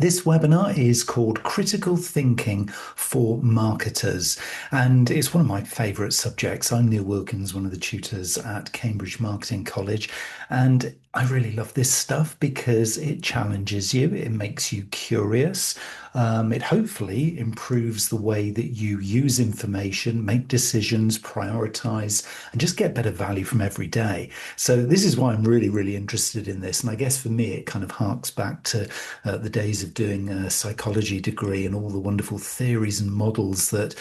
This webinar is called Critical Thinking for Marketers, and it's one of my favourite subjects. I'm Neil Wilkins, one of the tutors at Cambridge Marketing College, and I really love this stuff because it challenges you, it makes you curious, it hopefully improves the way that you use information, make decisions, prioritize, and just get better value from every day. So this is why I'm really, really interested in this. And I guess for me, it kind of harks back to the days of doing a psychology degree and all the wonderful theories and models that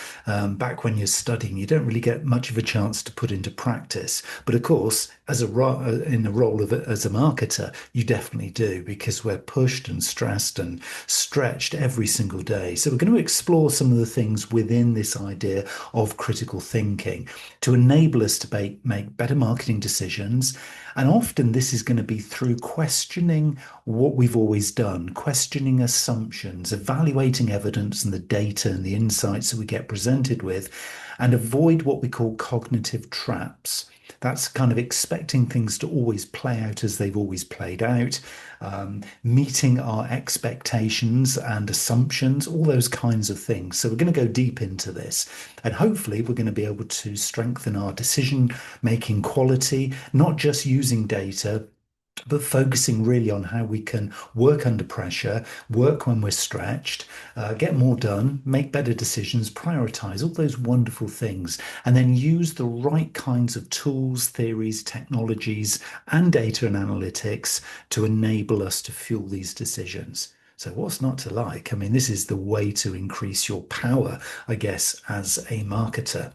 back when you're studying, you don't really get much of a chance to put into practice. But of course, in the role of as a marketer, you definitely do because we're pushed and stressed and stretched every single day. So we're going to explore some of the things within this idea of critical thinking to enable us to make better marketing decisions. And often this is going to be through questioning what we've always done, questioning assumptions, evaluating evidence and the data and the insights that we get presented with, and avoid what we call cognitive traps. That's kind of expecting things to always play out as they've always played out, meeting our expectations and assumptions, all those kinds of things. So we're going to go deep into this, and hopefully we're going to be able to strengthen our decision-making quality, not just using data, but focusing really on how we can work under pressure, work when we're stretched, get more done, make better decisions, prioritize all those wonderful things, and then use the right kinds of tools, theories, technologies, and data and analytics to enable us to fuel these decisions. So what's not to like? I mean, this is the way to increase your power, I guess, as a marketer.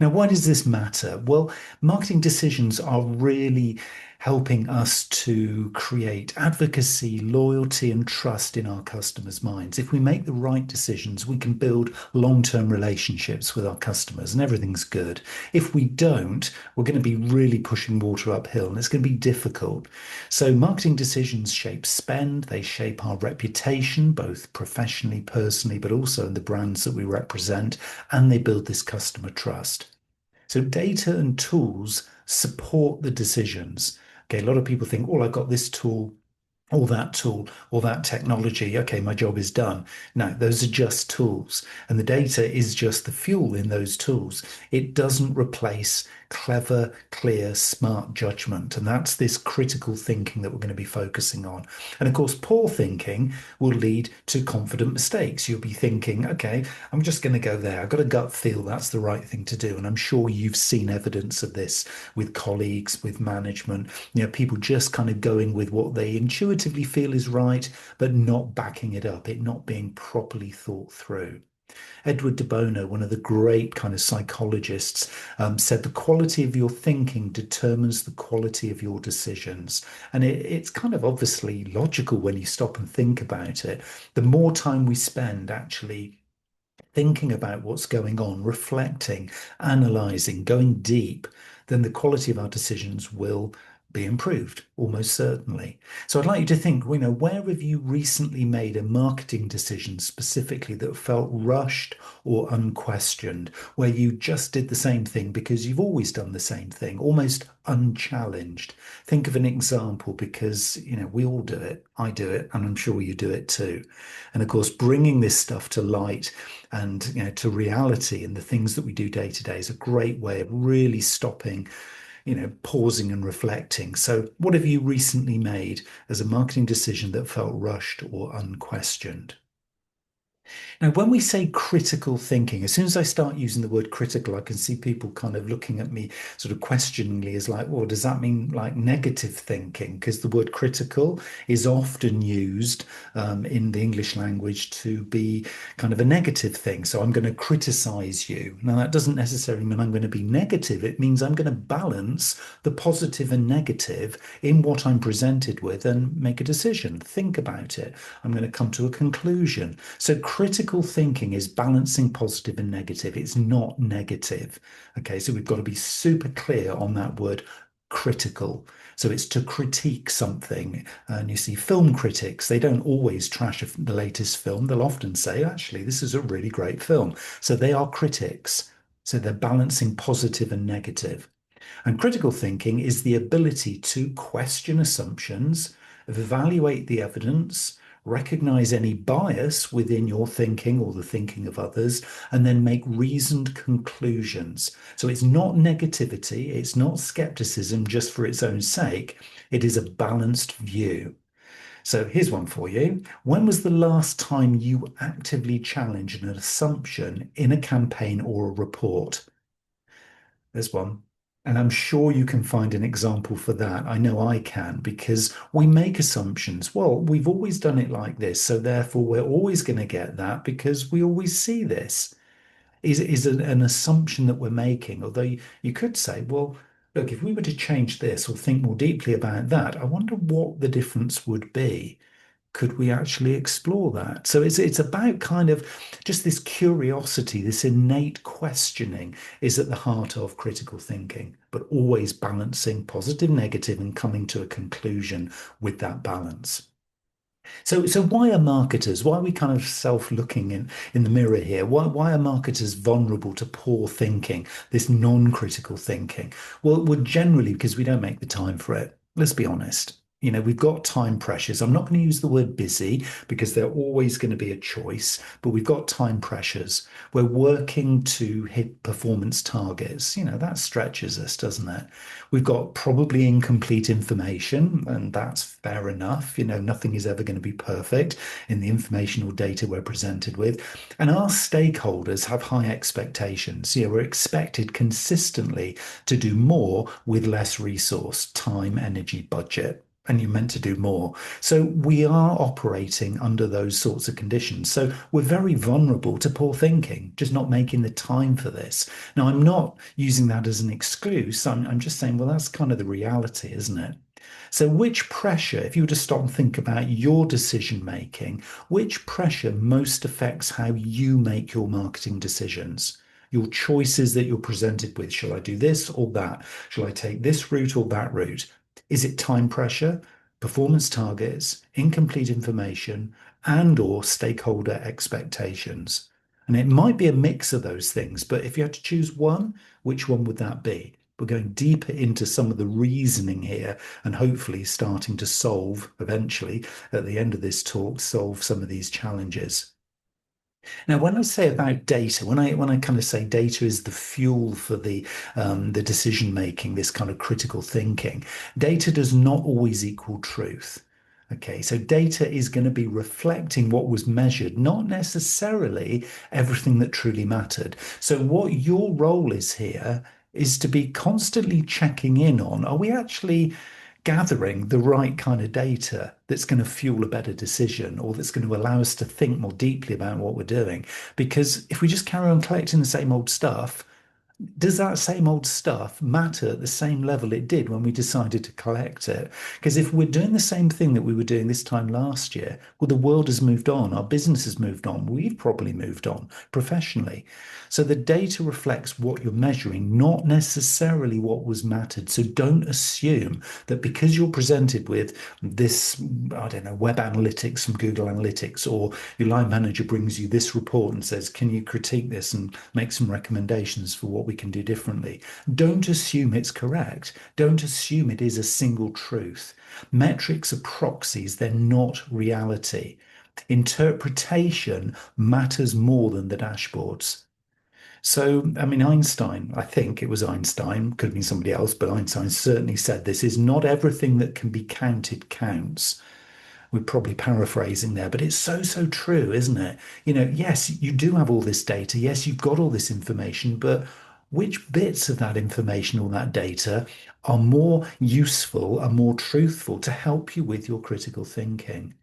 Now, why does this matter? Well, marketing decisions are really helping us to create advocacy, loyalty, and trust in our customers' minds. If we make the right decisions, we can build long-term relationships with our customers and everything's good. If we don't, we're going to be really pushing water uphill and it's going to be difficult. So marketing decisions shape spend, they shape our reputation, both professionally, personally, but also in the brands that we represent, and they build this customer trust. So data and tools support the decisions. Okay, a lot of people think, oh, I've got this tool, or that technology. Okay, my job is done. No, those are just tools. And the data is just the fuel in those tools. It doesn't replace clever, clear, smart judgment. And that's this critical thinking that we're going to be focusing on. And of course, poor thinking will lead to confident mistakes. You'll be thinking, okay, I'm just going to go there. I've got a gut feel that's the right thing to do. And I'm sure you've seen evidence of this with colleagues, with management, people just kind of going with what they intuitively feel is right, but not backing it up, it not being properly thought through. Edward de Bono, one of the great kind of psychologists, said the quality of your thinking determines the quality of your decisions. And it's kind of obviously logical when you stop and think about it. The more time we spend actually thinking about what's going on, reflecting, analyzing, going deep, then the quality of our decisions will be improved, almost certainly. So I'd like you to think, where have you recently made a marketing decision specifically that felt rushed or unquestioned, where you just did the same thing because you've always done the same thing, almost unchallenged? Think of an example because, we all do it. I do it, and I'm sure you do it too. And of course, bringing this stuff to light and, to reality and the things that we do day to day is a great way of really stopping, pausing and reflecting. So what have you recently made as a marketing decision that felt rushed or unquestioned? Now, when we say critical thinking, as soon as I start using the word critical, I can see people kind of looking at me sort of questioningly as like, well, does that mean like negative thinking? Because the word critical is often used in the English language to be kind of a negative thing. So I'm going to criticize you. Now, that doesn't necessarily mean I'm going to be negative. It means I'm going to balance the positive and negative in what I'm presented with and make a decision, think about it. I'm going to come to a conclusion. So critical thinking is balancing positive and negative. It's not negative. Okay, so we've got to be super clear on that word critical. So it's to critique something. And you see film critics, they don't always trash the latest film. They'll often say, actually, this is a really great film. So they are critics. So they're balancing positive and negative. And critical thinking is the ability to question assumptions, evaluate the evidence, recognize any bias within your thinking or the thinking of others, and then make reasoned conclusions. So it's not negativity, it's not skepticism just for its own sake, it is a balanced view. So here's one for you. When was the last time you actively challenged an assumption in a campaign or a report? There's one. And I'm sure you can find an example for that. I know I can because we make assumptions. Well, we've always done it like this, so therefore we're always going to get that because we always see this. Is an assumption that we're making. Although you could say, well, look, if we were to change this or think more deeply about that, I wonder what the difference would be. Could we actually explore that? So it's about kind of just this curiosity, this innate questioning is at the heart of critical thinking, but always balancing positive, negative, and coming to a conclusion with that balance. So why are marketers? Why are we kind of self-looking in the mirror here? Why are marketers vulnerable to poor thinking, this non-critical thinking? Well, generally because we don't make the time for it. Let's be honest. We've got time pressures. I'm not going to use the word busy because they're always going to be a choice, but we've got time pressures. We're working to hit performance targets. That stretches us, doesn't it? We've got probably incomplete information, and that's fair enough. Nothing is ever going to be perfect in the information or data we're presented with. And our stakeholders have high expectations. We're expected consistently to do more with less resource, time, energy, budget. And you're meant to do more. So we are operating under those sorts of conditions. So we're very vulnerable to poor thinking, just not making the time for this. Now, I'm not using that as an excuse. I'm just saying, well, that's kind of the reality, isn't it? So, which pressure, if you were to stop and think about your decision making, which pressure most affects how you make your marketing decisions? Your choices that you're presented with. Shall I do this or that? Shall I take this route or that route? Is it time pressure, performance targets, incomplete information, and or stakeholder expectations? And it might be a mix of those things, but if you had to choose one, which one would that be? We're going deeper into some of the reasoning here and hopefully starting to solve, eventually, at the end of this talk, solve some of these challenges. Now, when I say about data, when I kind of say data is the fuel for the decision making, this kind of critical thinking, data does not always equal truth. Okay, so data is going to be reflecting what was measured, not necessarily everything that truly mattered. So, what your role is here is to be constantly checking in on, are we actually gathering the right kind of data that's going to fuel a better decision or that's going to allow us to think more deeply about what we're doing? Because if we just carry on collecting the same old stuff, does that same old stuff matter at the same level it did when we decided to collect it? Because if we're doing the same thing that we were doing this time last year, well, the world has moved on, our business has moved on, we've probably moved on professionally. So the data reflects what you're measuring, not necessarily what was mattered. So don't assume that because you're presented with this, I don't know, web analytics from Google Analytics, or your line manager brings you this report and says, can you critique this and make some recommendations for what we can do differently? Don't assume it's correct. Don't assume it is a single truth. Metrics are proxies, they're not reality. Interpretation matters more than the dashboards. So, I mean, Einstein, I think it was Einstein, could have been somebody else, but Einstein certainly said this is not everything that can be counted counts. We're probably paraphrasing there, but it's so true, isn't it? Yes, you do have all this data. Yes, you've got all this information, but which bits of that information or that data are more useful, are more truthful to help you with your critical thinking?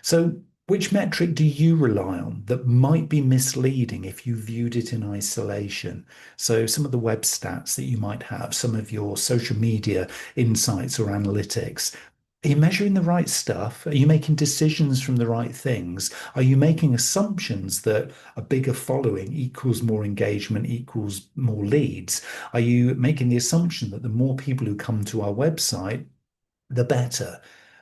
So, which metric do you rely on that might be misleading if you viewed it in isolation? So, some of the web stats that you might have, some of your social media insights or analytics. Are you measuring the right stuff? Are you making decisions from the right things? Are you making assumptions that a bigger following equals more engagement, equals more leads? Are you making the assumption that the more people who come to our website, the better,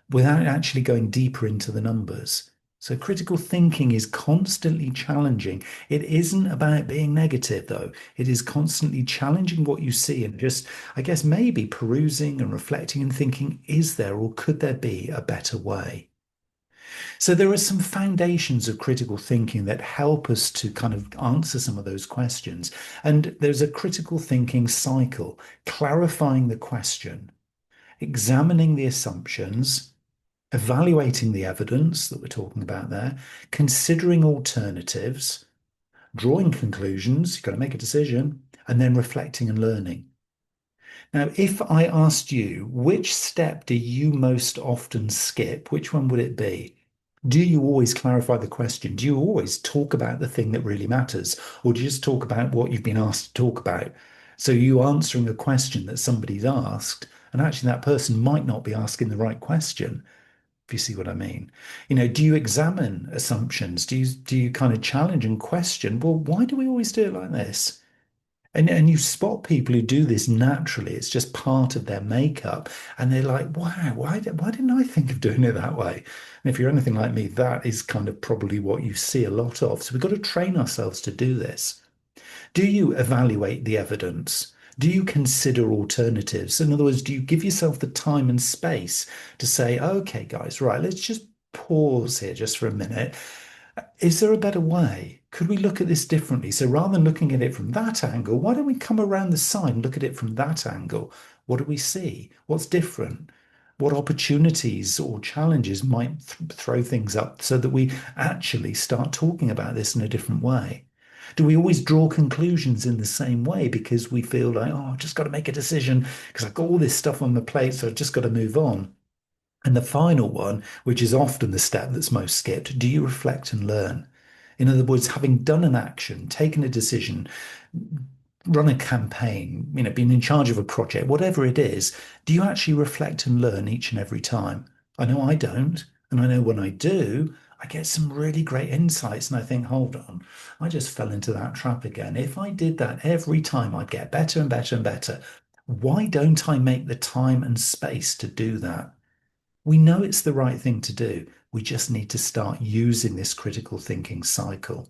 without actually going deeper into the numbers? So critical thinking is constantly challenging. It isn't about being negative, though. It is constantly challenging what you see and just, I guess, maybe perusing and reflecting and thinking, is there or could there be a better way? So there are some foundations of critical thinking that help us to kind of answer some of those questions. And there's a critical thinking cycle, clarifying the question, examining the assumptions, evaluating the evidence that we're talking about there, considering alternatives, drawing conclusions, you've got to make a decision, and then reflecting and learning. Now, if I asked you, which step do you most often skip, which one would it be? Do you always clarify the question? Do you always talk about the thing that really matters? Or do you just talk about what you've been asked to talk about? So you answering a question that somebody's asked, and actually that person might not be asking the right question, if you see what I mean. Do you examine assumptions? Do you kind of challenge and question, well, why do we always do it like this? And you spot people who do this naturally. It's just part of their makeup. And they're like, wow, why didn't I think of doing it that way? And if you're anything like me, that is kind of probably what you see a lot of. So we've got to train ourselves to do this. Do you evaluate the evidence? Do you consider alternatives? In other words, do you give yourself the time and space to say, okay, guys, right, let's just pause here just for a minute. Is there a better way? Could we look at this differently? So rather than looking at it from that angle, why don't we come around the side and look at it from that angle? What do we see? What's different? What opportunities or challenges might throw things up so that we actually start talking about this in a different way? Do we always draw conclusions in the same way because we feel like, oh, I've just got to make a decision because I've got all this stuff on my plate, so I've just got to move on? And the final one, which is often the step that's most skipped, do you reflect and learn? In other words, having done an action, taken a decision, run a campaign, been in charge of a project, whatever it is, do you actually reflect and learn each and every time? I know I don't. And I know when I do, I get some really great insights and I think, hold on, I just fell into that trap again. If I did that every time, I'd get better and better and better. Why don't I make the time and space to do that? We know it's the right thing to do. We just need to start using this critical thinking cycle.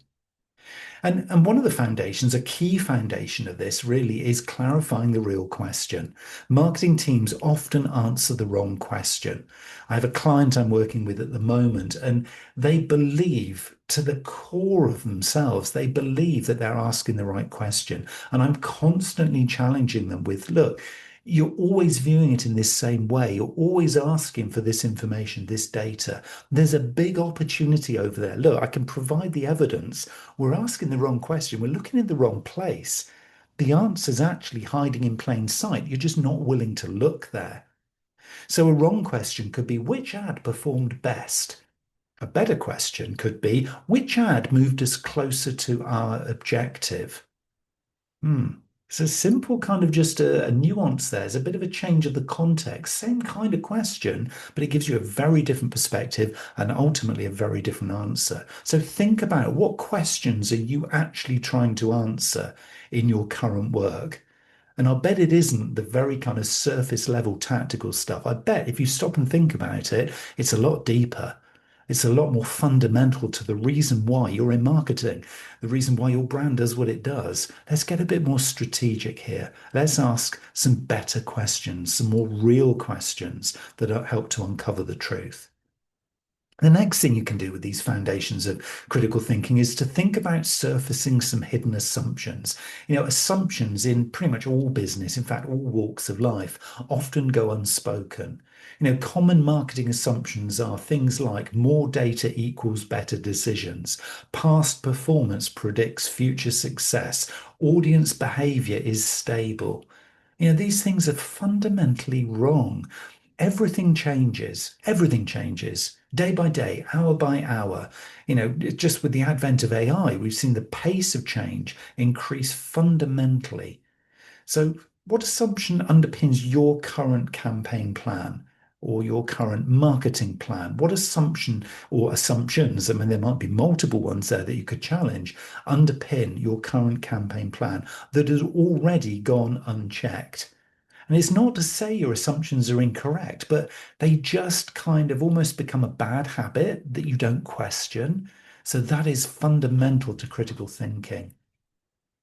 And one of the foundations, a key foundation of this really is clarifying the real question. Marketing teams often answer the wrong question. I have a client I'm working with at the moment, and they believe to the core of themselves, they believe that they're asking the right question. And I'm constantly challenging them with, look, you're always viewing it in this same way. You're always asking for this information, this data. There's a big opportunity over there. Look, I can provide the evidence. We're asking the wrong question. We're looking in the wrong place. The answer's actually hiding in plain sight. You're just not willing to look there. So a wrong question could be, which ad performed best? A better question could be, which ad moved us closer to our objective? Hmm. It's a simple kind of just a nuance there. It's a bit of a change of the context. Same kind of question, but it gives you a very different perspective and ultimately a very different answer. So think about, what questions are you actually trying to answer in your current work? And I bet it isn't the very kind of surface level tactical stuff. I bet if you stop and think about it, it's a lot deeper. It's a lot more fundamental to the reason why you're in marketing, the reason why your brand does what it does. Let's get a bit more strategic here. Let's ask some better questions, some more real questions that help to uncover the truth. The next thing you can do with these foundations of critical thinking is to think about surfacing some hidden assumptions. Assumptions in pretty much all business, in fact, all walks of life, often go unspoken. Common marketing assumptions are things like more data equals better decisions, past performance predicts future success, audience behavior is stable. These things are fundamentally wrong. Everything changes day by day, hour by hour. Just with the advent of AI, we've seen the pace of change increase fundamentally. So, what assumption underpins your current campaign plan or your current marketing plan? What assumption or assumptions, I mean, there might be multiple ones there that you could challenge, underpin your current campaign plan that has already gone unchecked? And it's not to say your assumptions are incorrect, but they just kind of almost become a bad habit that you don't question. So that is fundamental to critical thinking.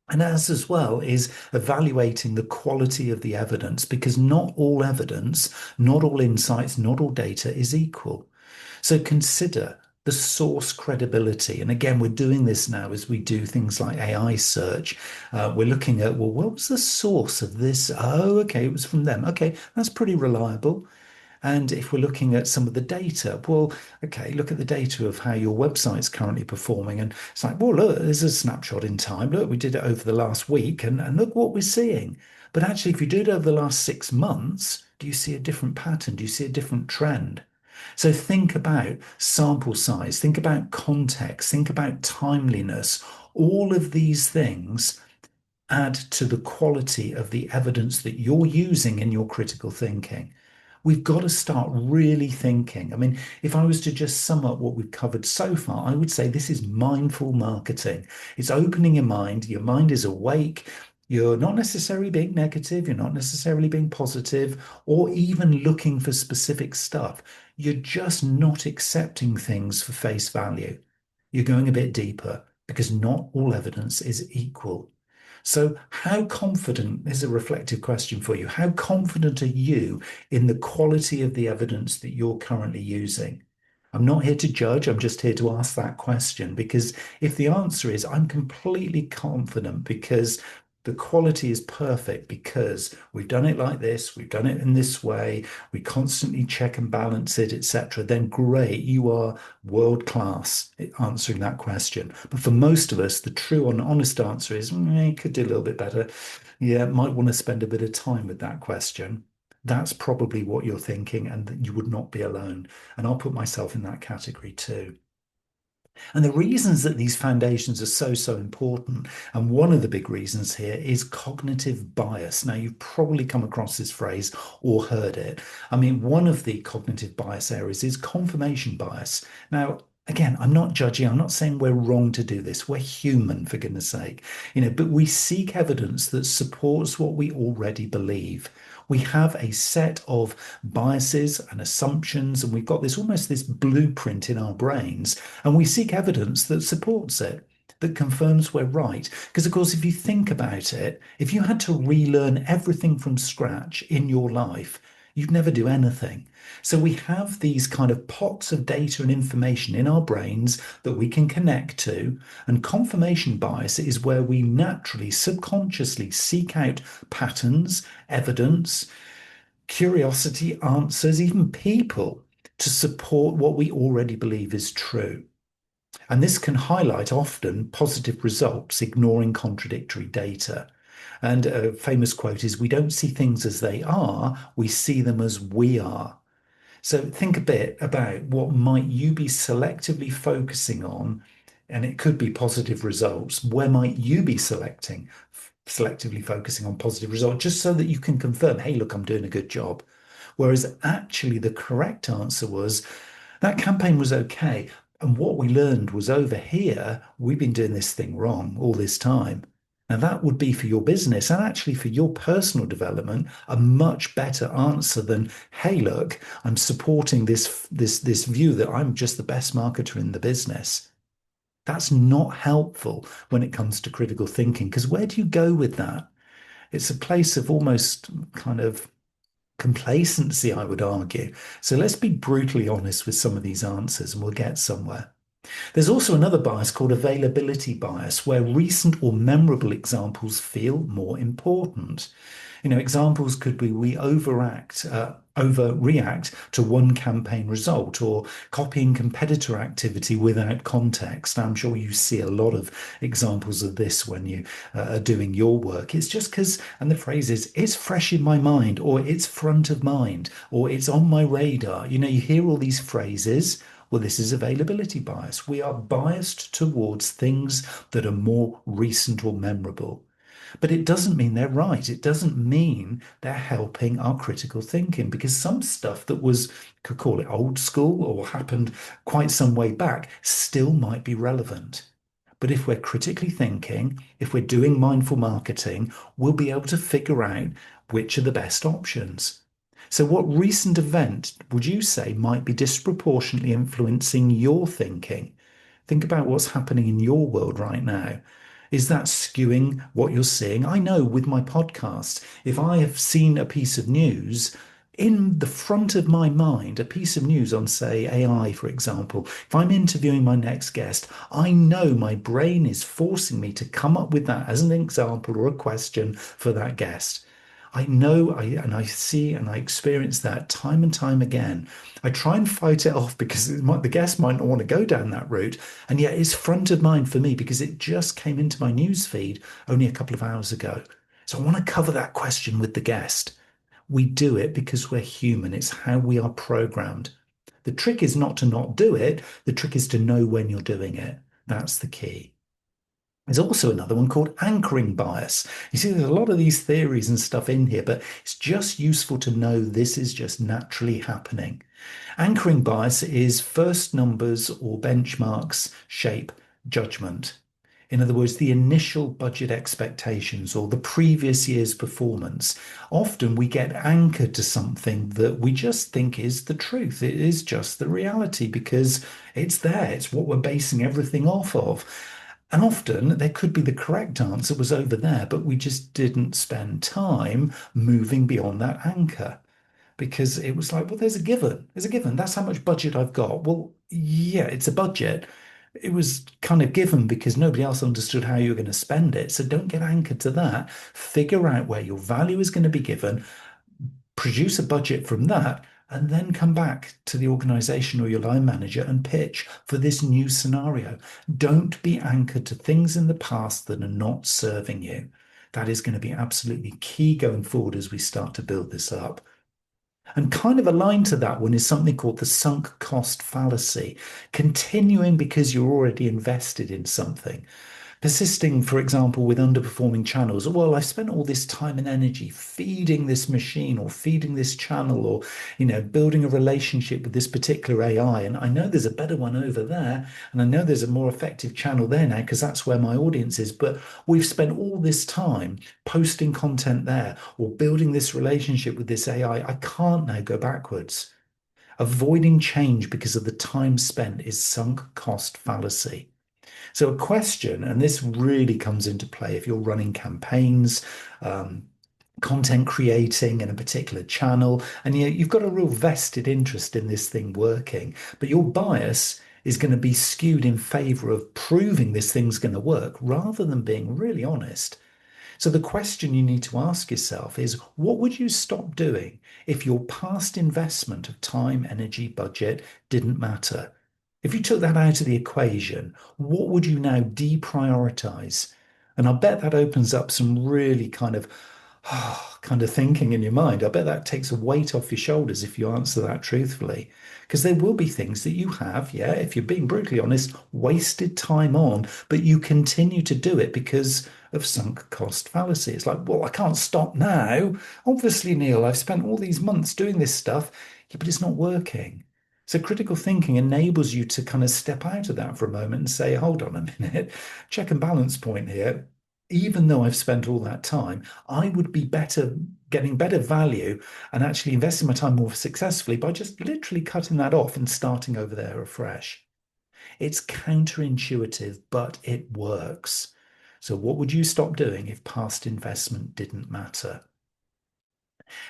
And as well is evaluating the quality of the evidence, because not all evidence, not all insights, not all data is equal. So consider the source credibility. And again, we're doing this now as we do things like AI search. We're looking at, well, what was the source of this? Oh, okay, it was from them. Okay, that's pretty reliable. And if we're looking at some of the data, well, okay, look at the data of how your website's currently performing. And it's like, well, look, there's a snapshot in time. Look, we did it over the last week and look what we're seeing. But actually, if you do it over the last 6 months, do you see a different pattern? Do you see a different trend? So think about sample size, think about context, think about timeliness. All of these things add to the quality of the evidence that you're using in your critical thinking. We've got to start really thinking. I mean, if I was to just sum up what we've covered so far, I would say this is mindful marketing. It's opening your mind is awake. You're not necessarily being negative, you're not necessarily being positive, or even looking for specific stuff. You're just not accepting things for face value. You're going a bit deeper because not all evidence is equal. So, how confident is a reflective question for you? How confident are you in the quality of the evidence that you're currently using? I'm not here to judge, I'm just here to ask that question because if the answer is I'm completely confident because the quality is perfect because we've done it like this, we've done it in this way, we constantly check and balance it, etc., then great, you are world class at answering that question. But for most of us, the true and honest answer is, you could do a little bit better. Yeah, might want to spend a bit of time with that question. That's probably what you're thinking, and that you would not be alone. And I'll put myself in that category too. And the reasons that these foundations are so important, and one of the big reasons here is cognitive bias. Now, you've probably come across this phrase or heard it. I mean, one of the cognitive bias areas is confirmation bias. Now, again, I'm not judging. I'm not saying we're wrong to do this. We're human, for goodness sake, but we seek evidence that supports what we already believe. We have a set of biases and assumptions, and we've got this blueprint in our brains, and we seek evidence that supports it, that confirms we're right. Because, of course, if you think about it, if you had to relearn everything from scratch in your life, you'd never do anything. So we have these kind of pots of data and information in our brains that we can connect to. And confirmation bias is where we naturally, subconsciously seek out patterns, evidence, curiosity, answers, even people to support what we already believe is true. And this can highlight often positive results, ignoring contradictory data. And a famous quote is, we don't see things as they are, we see them as we are. So think a bit about what might you be selectively focusing on, and it could be positive results. Where might you be selectively focusing on positive results, just so that you can confirm, hey, look, I'm doing a good job. Whereas actually the correct answer was that campaign was okay. And what we learned was over here, we've been doing this thing wrong all this time. Now, that would be for your business and actually for your personal development, a much better answer than, hey, look, I'm supporting this view that I'm just the best marketer in the business. That's not helpful when it comes to critical thinking, because where do you go with that? It's a place of almost kind of complacency, I would argue. So let's be brutally honest with some of these answers and we'll get somewhere. There's also another bias called availability bias, where recent or memorable examples feel more important. Examples could be we overreact to one campaign result or copying competitor activity without context. I'm sure you see a lot of examples of this when you are doing your work. It's just because, and the phrase is, it's fresh in my mind, or it's front of mind, or it's on my radar. You hear all these phrases. Well, this is availability bias. We are biased towards things that are more recent or memorable. But it doesn't mean they're right. It doesn't mean they're helping our critical thinking, because some stuff that was, could call it old school or happened quite some way back, still might be relevant. But if we're critically thinking, if we're doing mindful marketing, we'll be able to figure out which are the best options. So, what recent event would you say might be disproportionately influencing your thinking? Think about what's happening in your world right now. Is that skewing what you're seeing? I know with my podcast, if I have seen a piece of news, in the front of my mind, a piece of news on, say, AI, for example, if I'm interviewing my next guest, I know my brain is forcing me to come up with that as an example or a question for that guest. I know, and I see and I experience that time and time again. I try and fight it off because the guest might not want to go down that route, and yet it's front of mind for me because it just came into my news feed only a couple of hours ago. So I want to cover that question with the guest. We do it because we're human. It's how we are programmed. The trick is not to not do it. The trick is to know when you're doing it. That's the key. There's also another one called anchoring bias. You see, there's a lot of these theories and stuff in here, but it's just useful to know this is just naturally happening. Anchoring bias is first numbers or benchmarks shape judgment. In other words, the initial budget expectations or the previous year's performance. Often we get anchored to something that we just think is the truth. It is just the reality because it's there. It's what we're basing everything off of. And often there could be the correct answer was over there, but we just didn't spend time moving beyond that anchor because it was like, well, there's a given. There's a given. That's how much budget I've got. Well, yeah, it's a budget. It was kind of given because nobody else understood how you were going to spend it. So don't get anchored to that. Figure out where your value is going to be given, produce a budget from that, and then come back to the organization or your line manager and pitch for this new scenario. Don't be anchored to things in the past that are not serving you. That is going to be absolutely key going forward as we start to build this up. And kind of aligned to that one is something called the sunk cost fallacy, continuing because you're already invested in something. Persisting, for example, with underperforming channels. Well, I've spent all this time and energy feeding this machine or feeding this channel or, building a relationship with this particular AI. And I know there's a better one over there. And I know there's a more effective channel there now because that's where my audience is. But we've spent all this time posting content there or building this relationship with this AI. I can't now go backwards. Avoiding change because of the time spent is sunk cost fallacy. So a question, and this really comes into play if you're running campaigns, um, content creating in a particular channel, and you've got a real vested interest in this thing working, but your bias is going to be skewed in favor of proving this thing's going to work rather than being really honest. So the question you need to ask yourself is, what would you stop doing if your past investment of time, energy, budget didn't matter? If you took that out of the equation, what would you now deprioritize? And I bet that opens up some really kind of thinking in your mind. I bet that takes a weight off your shoulders if you answer that truthfully. Because there will be things that you have, yeah, if you're being brutally honest, wasted time on, but you continue to do it because of sunk cost fallacy. It's like, well, I can't stop now. Obviously, Neil, I've spent all these months doing this stuff, yeah, but it's not working. So critical thinking enables you to kind of step out of that for a moment and say, hold on a minute, check and balance point here. Even though I've spent all that time, I would be better getting better value and actually investing my time more successfully by just literally cutting that off and starting over there afresh. It's counterintuitive, but it works. So what would you stop doing if past investment didn't matter?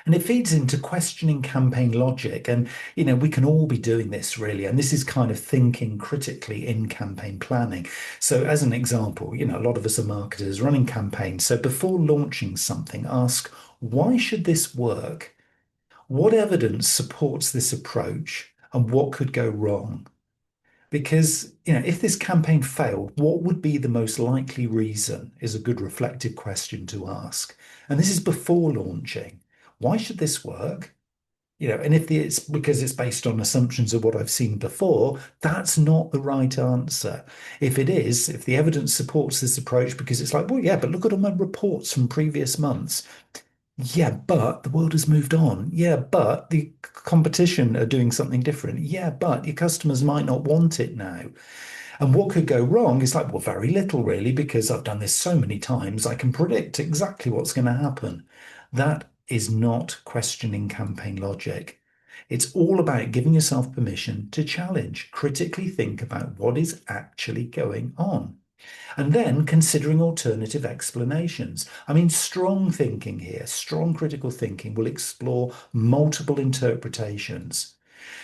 And it feeds into questioning campaign logic. And, we can all be doing this really. And this is kind of thinking critically in campaign planning. So, as an example, a lot of us are marketers running campaigns. So, before launching something, ask, why should this work? What evidence supports this approach? And what could go wrong? Because, if this campaign failed, what would be the most likely reason is a good reflective question to ask. And this is before launching. Why should this work? And if it's because it's based on assumptions of what I've seen before, that's not the right answer. If it is, if the evidence supports this approach because it's like, well, yeah, but look at all my reports from previous months. Yeah, but the world has moved on. Yeah, but the competition are doing something different. Yeah, but your customers might not want it now. And what could go wrong is like, well, very little really, because I've done this so many times, I can predict exactly what's going to happen. That is not questioning campaign logic. It's all about giving yourself permission to challenge, critically think about what is actually going on. And then considering alternative explanations. I mean, strong thinking here, strong critical thinking will explore multiple interpretations.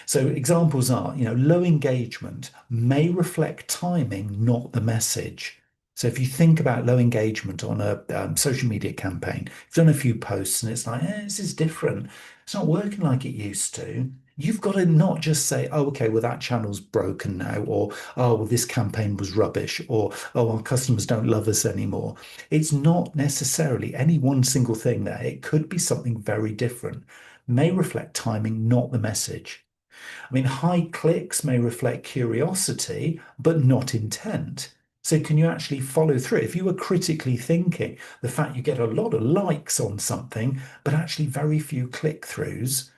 So examples are, low engagement may reflect timing, not the message. So if you think about low engagement on a social media campaign, you've done a few posts and it's like, this is different. It's not working like it used to. You've got to not just say, oh, okay, well, that channel's broken now, or, oh, well, this campaign was rubbish, or, oh, our customers don't love us anymore. It's not necessarily any one single thing there. It could be something very different, may reflect timing, not the message. I mean, high clicks may reflect curiosity, but not intent. So, can you actually follow through? If you were critically thinking, the fact you get a lot of likes on something, but actually very few click throughs,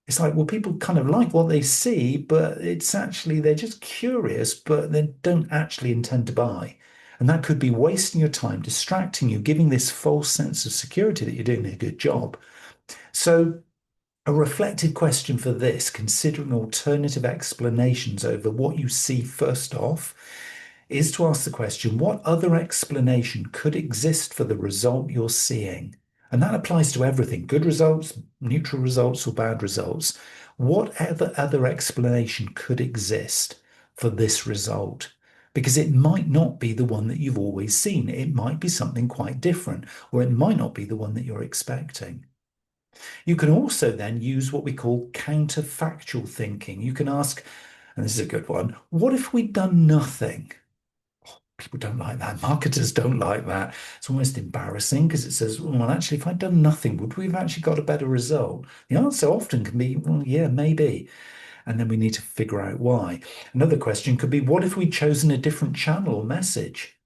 it's like, well, people kind of like what they see, but it's actually, they're just curious, but they don't actually intend to buy. And that could be wasting your time, distracting you, giving this false sense of security that you're doing a good job. So, a reflective question for this, considering alternative explanations over what you see first off, is to ask the question, what other explanation could exist for the result you're seeing? And that applies to everything, good results, neutral results, or bad results. What other explanation could exist for this result? Because it might not be the one that you've always seen. It might be something quite different, or it might not be the one that you're expecting. You can also then use what we call counterfactual thinking. You can ask, and this is a good one, what if we'd done nothing? People don't like that. Marketers don't like that. It's almost embarrassing because it says, well, actually, if I'd done nothing, would we have actually got a better result? The answer often can be, well, yeah, maybe. And then we need to figure out why. Another question could be, what if we'd chosen a different channel or message?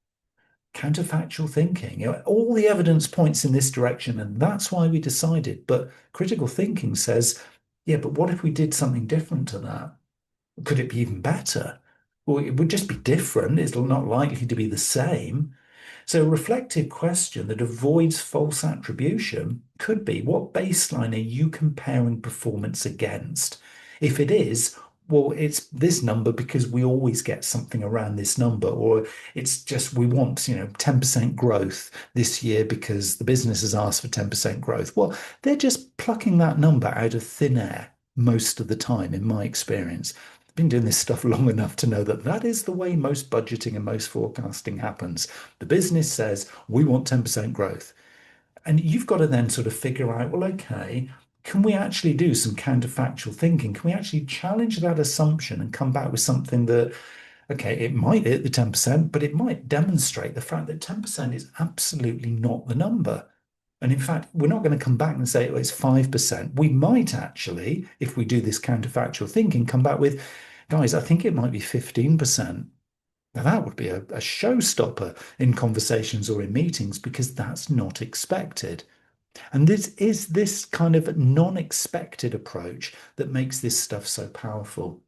Counterfactual thinking. All the evidence points in this direction, and that's why we decided. But critical thinking says, yeah, but what if we did something different to that? Could it be even better? Well, it would just be different. It's not likely to be the same. So, a reflective question that avoids false attribution could be, what baseline are you comparing performance against? If it is, well, it's this number because we always get something around this number, or it's just we want, 10% growth this year because the business has asked for 10% growth. Well, they're just plucking that number out of thin air most of the time, in my experience. I've been doing this stuff long enough to know that that is the way most budgeting and most forecasting happens. The business says, we want 10% growth. And you've got to then sort of figure out, well, okay, can we actually do some counterfactual thinking? Can we actually challenge that assumption and come back with something that, okay, it might hit the 10%, but it might demonstrate the fact that 10% is absolutely not the number. And in fact, we're not going to come back and say, oh, it's 5%. We might actually, if we do this counterfactual thinking, come back with, guys, I think it might be 15%. Now, that would be a showstopper in conversations or in meetings because that's not expected. And this is this kind of non-expected approach that makes this stuff so powerful.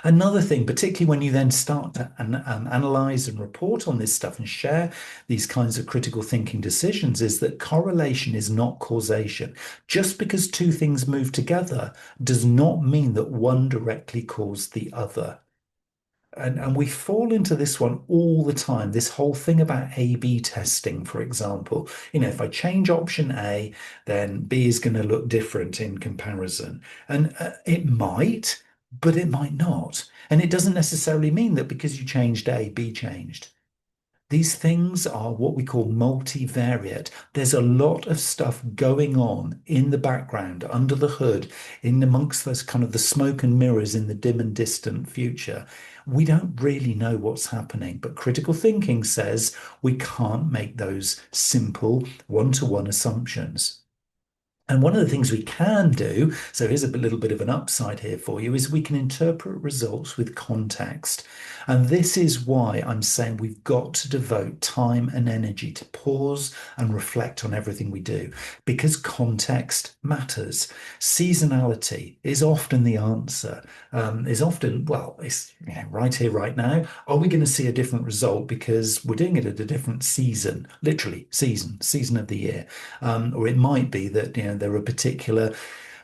Another thing, particularly when you then start to analyze and report on this stuff and share these kinds of critical thinking decisions, is that correlation is not causation. Just because two things move together does not mean that one directly caused the other. And we fall into this one all the time. This whole thing about A/B testing, for example. If I change option A, then B is going to look different in comparison. And it might, but it might not. And it doesn't necessarily mean that because you changed A, B changed. These things are what we call multivariate. There's a lot of stuff going on in the background, under the hood, in amongst those kind of the smoke and mirrors in the dim and distant future. We don't really know what's happening, but critical thinking says we can't make those simple one-to-one assumptions. And one of the things we can do, so here's a little bit of an upside here for you, is we can interpret results with context. And this is why I'm saying we've got to devote time and energy to pause and reflect on everything we do, because context matters. Seasonality is often the answer, is often, well, it's right here, right now. Are we going to see a different result because we're doing it at a different season, literally season of the year? Or it might be that, there are particular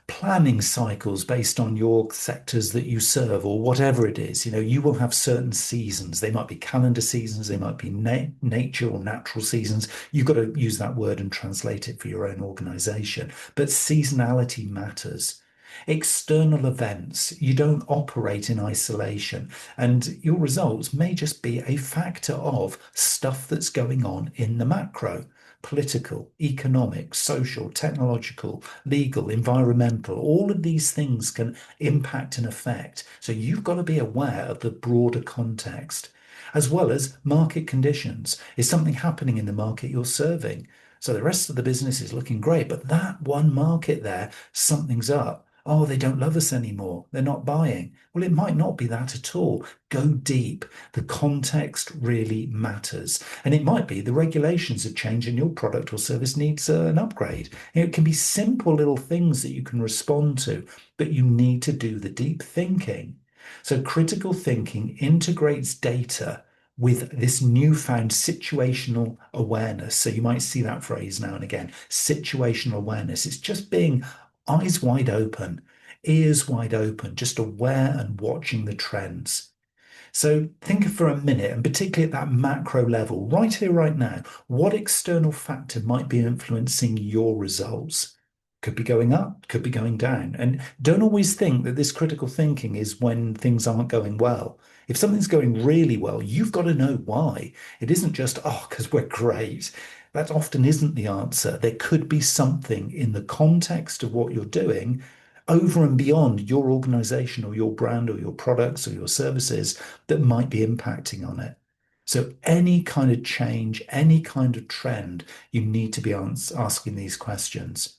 planning cycles based on your sectors that you serve or whatever it is. You will have certain seasons. They might be calendar seasons, they might be nature or natural seasons. You've got to use that word and translate it for your own organization. But seasonality matters. External events, you don't operate in isolation, and your results may just be a factor of stuff that's going on in the macro. Political, economic, social, technological, legal, environmental, all of these things can impact and affect. So you've got to be aware of the broader context, as well as market conditions. Is something happening in the market you're serving? So the rest of the business is looking great, but that one market there, something's up. Oh, they don't love us anymore. They're not buying. Well, it might not be that at all. Go deep. The context really matters. And it might be the regulations have changed and your product or service needs an upgrade. It can be simple little things that you can respond to, but you need to do the deep thinking. So critical thinking integrates data with this newfound situational awareness. So you might see that phrase now and again, situational awareness. It's just being eyes wide open, ears wide open, just aware and watching the trends. So think for a minute, and particularly at that macro level, right here, right now, what external factor might be influencing your results? Could be going up, could be going down. And don't always think that this critical thinking is when things aren't going well. If something's going really well, you've got to know why. It isn't just, oh, because we're great. That often isn't the answer. There could be something in the context of what you're doing over and beyond your organization or your brand or your products or your services that might be impacting on it. So any kind of change, any kind of trend, you need to be asking these questions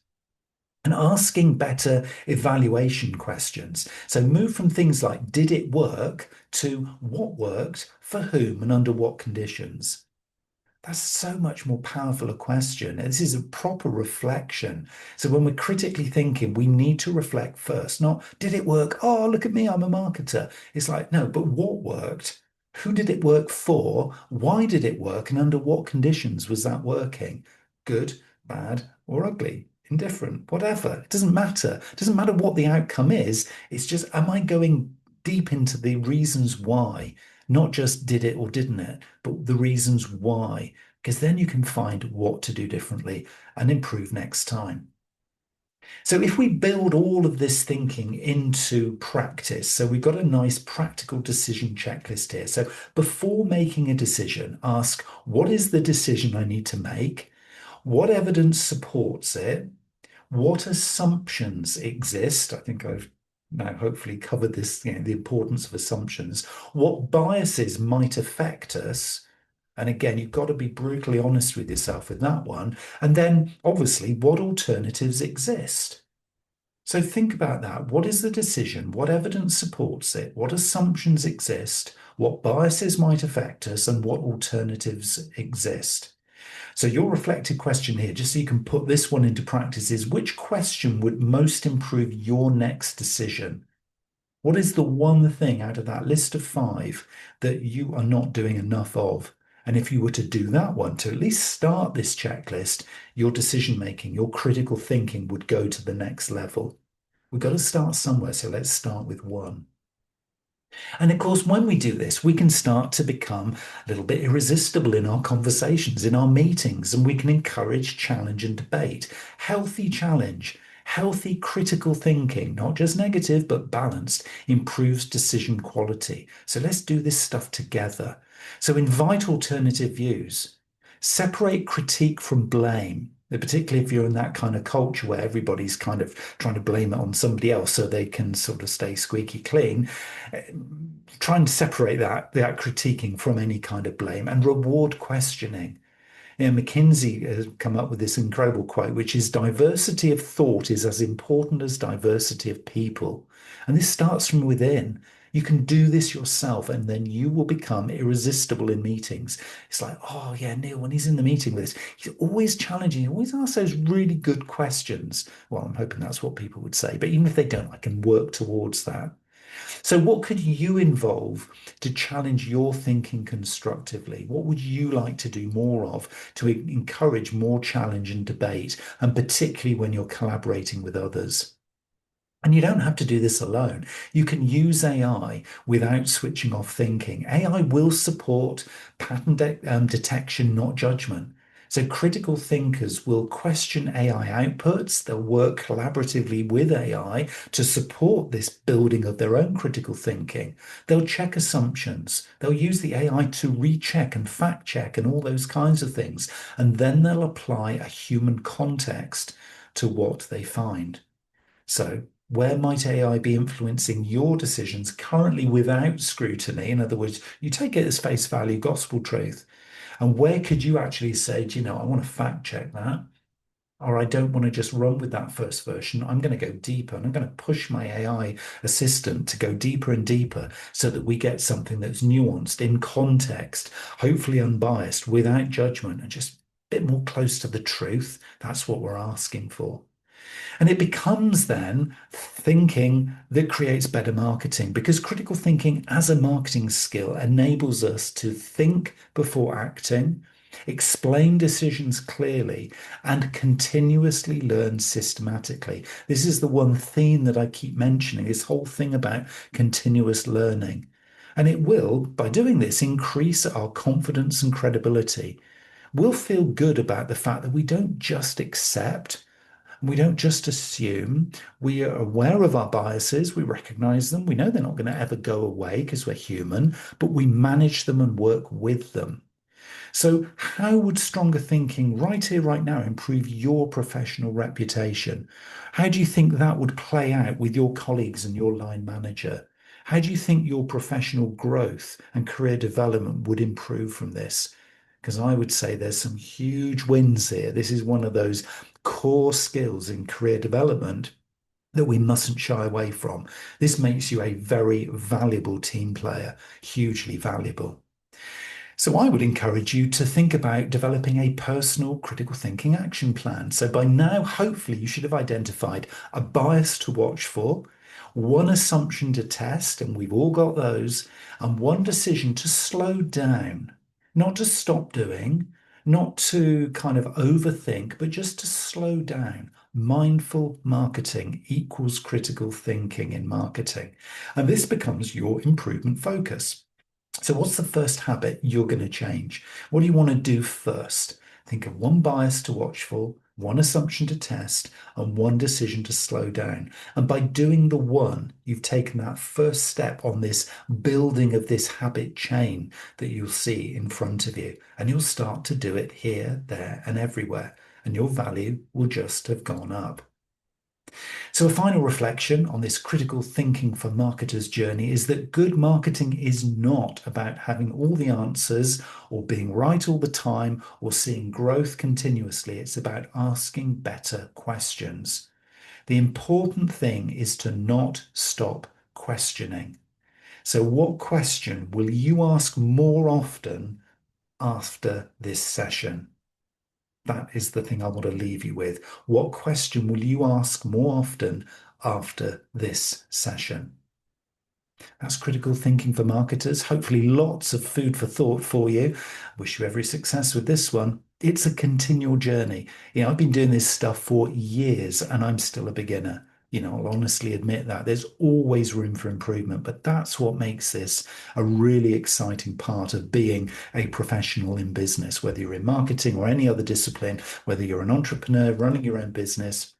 and asking better evaluation questions. So move from things like, did it work, to what worked, for whom, and under what conditions. That's so much more powerful a question. This is a proper reflection. So when we're critically thinking, we need to reflect first, not did it work? Oh, look at me, I'm a marketer. It's like, no, but what worked? Who did it work for? Why did it work? And under what conditions was that working? Good, bad, or ugly, indifferent, whatever. It doesn't matter. It doesn't matter what the outcome is. It's just, am I going deep into the reasons why? Not just did it or didn't it, but the reasons why, because then you can find what to do differently and improve next time. So if we build all of this thinking into practice, so we've got a nice practical decision checklist here. So before making a decision, ask, what is the decision I need to make? What evidence supports it? What assumptions exist? I think I've now hopefully covered this, the importance of assumptions. What biases might affect us? And again, you've got to be brutally honest with yourself with that one. And then obviously, what alternatives exist? So think about that. What is the decision? What evidence supports it? What assumptions exist? What biases might affect us? And what alternatives exist? So your reflective question here, just so you can put this one into practice, is which question would most improve your next decision? What is the one thing out of that list of five that you are not doing enough of? And if you were to do that one, to at least start this checklist, your decision making, your critical thinking would go to the next level. We've got to start somewhere, so let's start with one. And of course, when we do this, we can start to become a little bit irresistible in our conversations, in our meetings, and we can encourage challenge and debate. Healthy challenge, healthy critical thinking, not just negative, but balanced, improves decision quality. So let's do this stuff together. So invite alternative views. Separate critique from blame. Particularly if you're in that kind of culture where everybody's kind of trying to blame it on somebody else so they can sort of stay squeaky clean, try and separate that critiquing from any kind of blame and reward questioning. McKinsey has come up with this incredible quote, which is diversity of thought is as important as diversity of people. And this starts from within. You can do this yourself, and then you will become irresistible in meetings. It's like, oh, yeah, Neil, when he's in the meeting with us, he's always challenging, he always asks those really good questions. Well, I'm hoping that's what people would say. But even if they don't, I can work towards that. So, what could you involve to challenge your thinking constructively? What would you like to do more of to encourage more challenge and debate, and particularly when you're collaborating with others? And you don't have to do this alone. You can use AI without switching off thinking. AI will support detection, not judgment. So critical thinkers will question AI outputs. They'll work collaboratively with AI to support this building of their own critical thinking. They'll check assumptions. They'll use the AI to recheck and fact check and all those kinds of things. And then they'll apply a human context to what they find. So, where might AI be influencing your decisions currently without scrutiny? In other words, you take it as face value, gospel truth. And where could you actually say, do you know, I want to fact check that, or I don't want to just run with that first version. I'm going to go deeper and I'm going to push my AI assistant to go deeper and deeper so that we get something that's nuanced, in context, hopefully unbiased, without judgment, and just a bit more close to the truth. That's what we're asking for. And it becomes then thinking that creates better marketing, because critical thinking as a marketing skill enables us to think before acting, explain decisions clearly, and continuously learn systematically. This is the one theme that I keep mentioning, this whole thing about continuous learning. And it will, by doing this, increase our confidence and credibility. We'll feel good about the fact that we don't just accept, we don't just assume. We are aware of our biases. We recognize them. We know they're not going to ever go away because we're human, but we manage them and work with them. So, how would stronger thinking right here, right now, improve your professional reputation? How do you think that would play out with your colleagues and your line manager? How do you think your professional growth and career development would improve from this? Because I would say there's some huge wins here. This is one of those core skills in career development that we mustn't shy away from. This makes you a very valuable team player, hugely valuable. So I would encourage you to think about developing a personal critical thinking action plan. So by now, hopefully, you should have identified a bias to watch for, one assumption to test, and we've all got those, and one decision to slow down, not to stop doing, not to kind of overthink, but just to slow down. Mindful marketing equals critical thinking in marketing. And this becomes your improvement focus. So, what's the first habit you're going to change? What do you want to do first? Think of one bias to watch for, one assumption to test, and one decision to slow down. And by doing the one, you've taken that first step on this building of this habit chain that you'll see in front of you. And you'll start to do it here, there, and everywhere. And your value will just have gone up. So, a final reflection on this critical thinking for marketers journey is that good marketing is not about having all the answers or being right all the time or seeing growth continuously. It's about asking better questions. The important thing is to not stop questioning. So, what question will you ask more often after this session? That is the thing I want to leave you with. What question will you ask more often after this session? That's critical thinking for marketers. Hopefully, lots of food for thought for you. Wish you every success with this one. It's a continual journey. I've been doing this stuff for years and I'm still a beginner. I'll honestly admit that there's always room for improvement, but that's what makes this a really exciting part of being a professional in business, whether you're in marketing or any other discipline, whether you're an entrepreneur running your own business,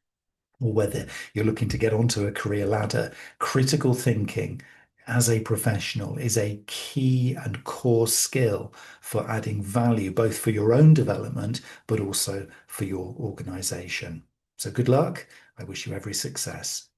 or whether you're looking to get onto a career ladder. Critical thinking as a professional is a key and core skill for adding value, both for your own development, but also for your organization. So good luck. I wish you every success.